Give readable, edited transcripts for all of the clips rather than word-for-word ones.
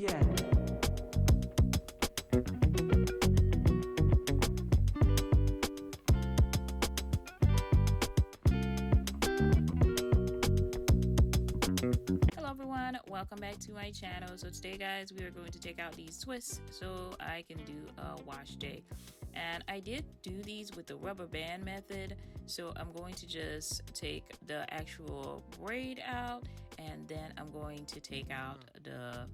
Hello everyone, welcome back to my channel. So today guys, we are going to take out these twists so I can do a wash day. And I did do these with the rubber band method, so I'm going to just take the actual braid out and then I'm going to take out the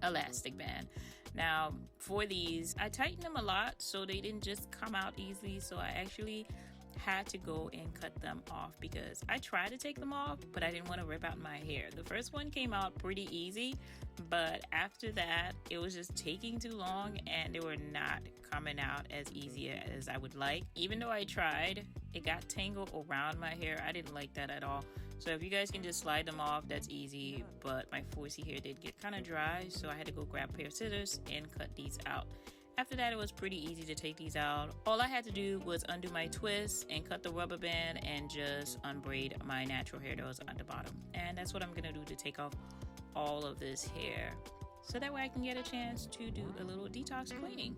elastic band. Now for these, I tightened them a lot so they didn't just come out easily, so I actually had to go and cut them off because I tried to take them off, but I didn't want to rip out my hair. The first one came out pretty easy, but after that it was just taking too long and they were not coming out as easy as I would like. Even though I tried, it got tangled around my hair. I didn't like that at all. So if you guys can just slide them off, that's easy, but my 4C hair did get kind of dry, so I had to go grab a pair of scissors and cut these out. After that, it was pretty easy to take these out. All I had to do was undo my twist and cut the rubber band and just unbraid my natural hair that was at the bottom. And that's what I'm gonna do to take off all of this hair, so that way I can get a chance to do a little detox cleaning.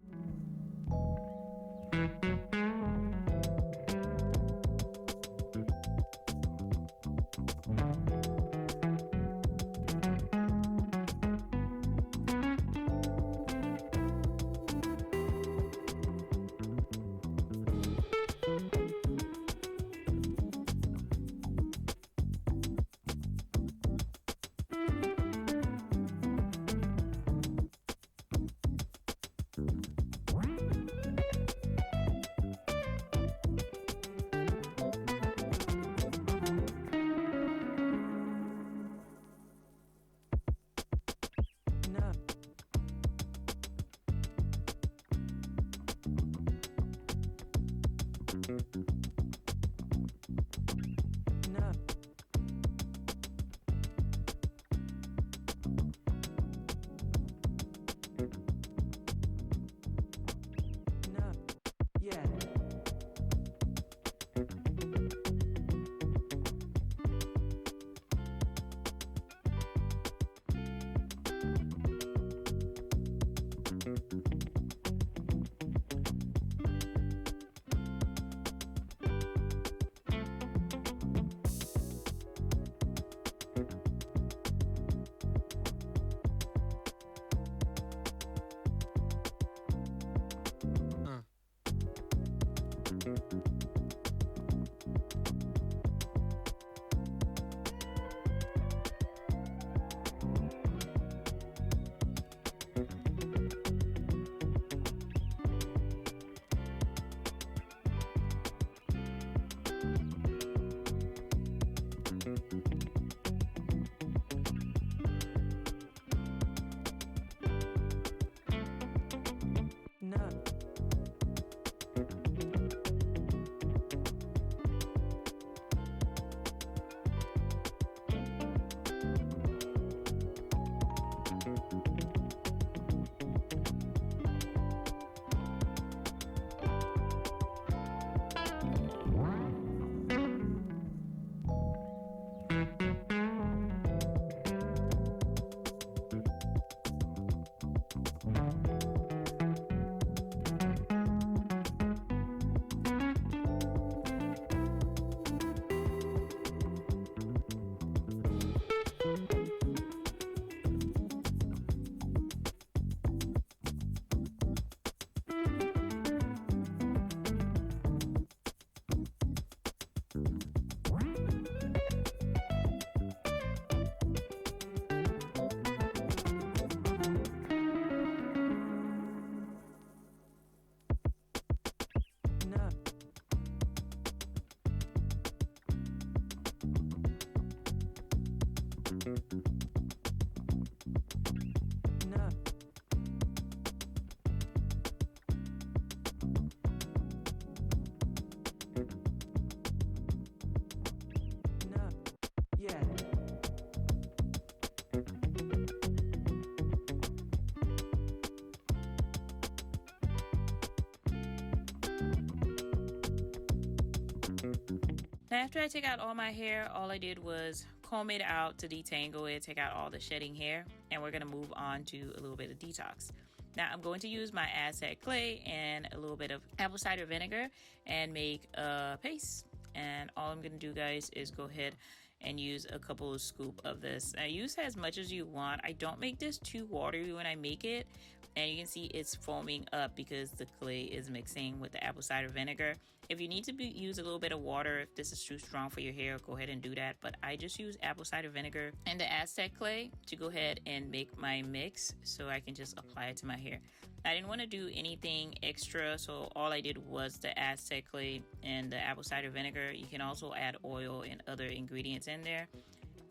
Now after I take out all my hair, all I did was comb it out to detangle it, take out all the shedding hair. and we're going to move on to a little bit of detox. Now I'm going to use my Aztec clay and a little bit of apple cider vinegar and make a paste. And all I'm going to do, guys, is go ahead and use a couple of scoops of this. Now use as much as you want. I don't make this too watery when I make it, and you can see it's foaming up because the clay is mixing with the apple cider vinegar. If you need to use a little bit of water, if this is too strong for your hair, go ahead and do that. But I just use apple cider vinegar and the Aztec clay to go ahead and make my mix so I can just apply it to my hair. I didn't want to do anything extra, so all I did was the Aztec clay and the apple cider vinegar. You can also add oil and other ingredients in there.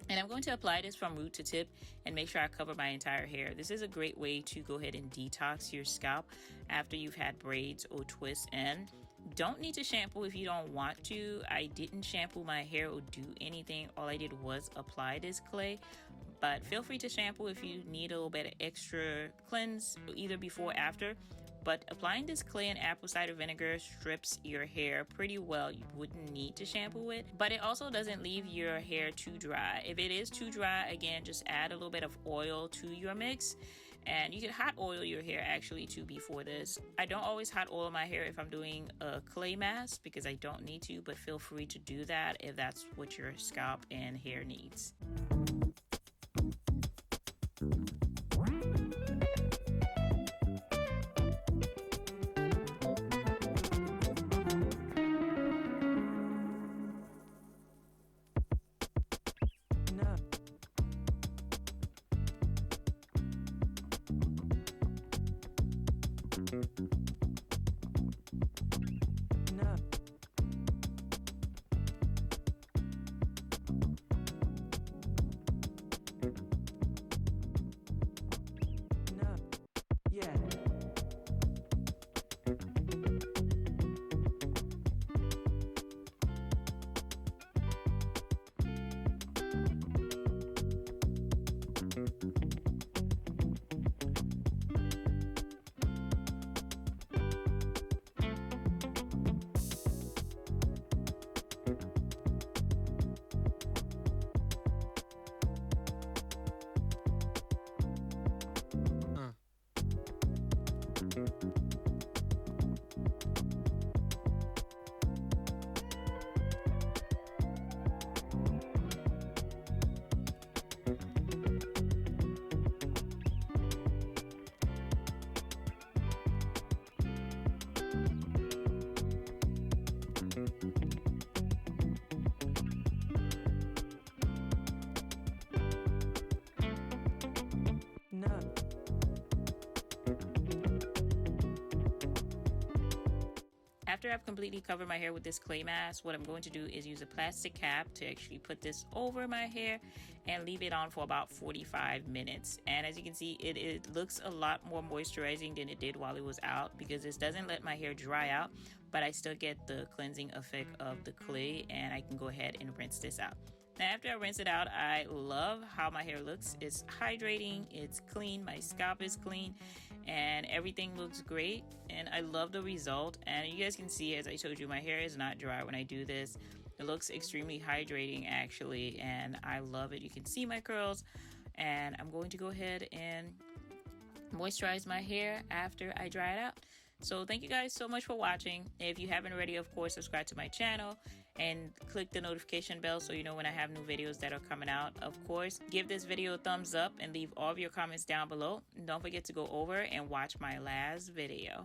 And I'm going to apply this from root to tip and make sure I cover my entire hair. This is a great way to go ahead and detox your scalp after you've had braids or twists in. Don't need to shampoo if you don't want to. I didn't shampoo my hair or do anything. All I did was apply this clay. But feel free to shampoo if you need a little bit of extra cleanse, either before or after. But applying this clay and apple cider vinegar strips your hair pretty well. You wouldn't need to shampoo it, but it also doesn't leave your hair too dry. If it is too dry, again, just add a little bit of oil to your mix. And you can hot oil your hair actually too before this. I don't always hot oil my hair if I'm doing a clay mask because I don't need to, but feel free to do that if that's what your scalp and hair needs. After I've completely covered my hair with this clay mask, what I'm going to do is use a plastic cap to actually put this over my hair and leave it on for about 45 minutes. And as you can see, it looks a lot more moisturizing than it did while it was out because this doesn't let my hair dry out, but I still get the cleansing effect of the clay, and I can go ahead and rinse this out. Now after I rinse it out, I love how my hair looks. It's hydrating, it's clean, my scalp is clean, and everything looks great, and I love the result. And you guys can see, as I told you, my hair is not dry when I do this. It looks extremely hydrating actually, and I love it. You can see my curls, and I'm going to go ahead and moisturize my hair after I dry it out. So thank you guys so much for watching. If you haven't already, of course, subscribe to my channel and click the notification bell so you know when I have new videos that are coming out. Of course, give this video a thumbs up and leave all of your comments down below. And don't forget to go over and watch my last video.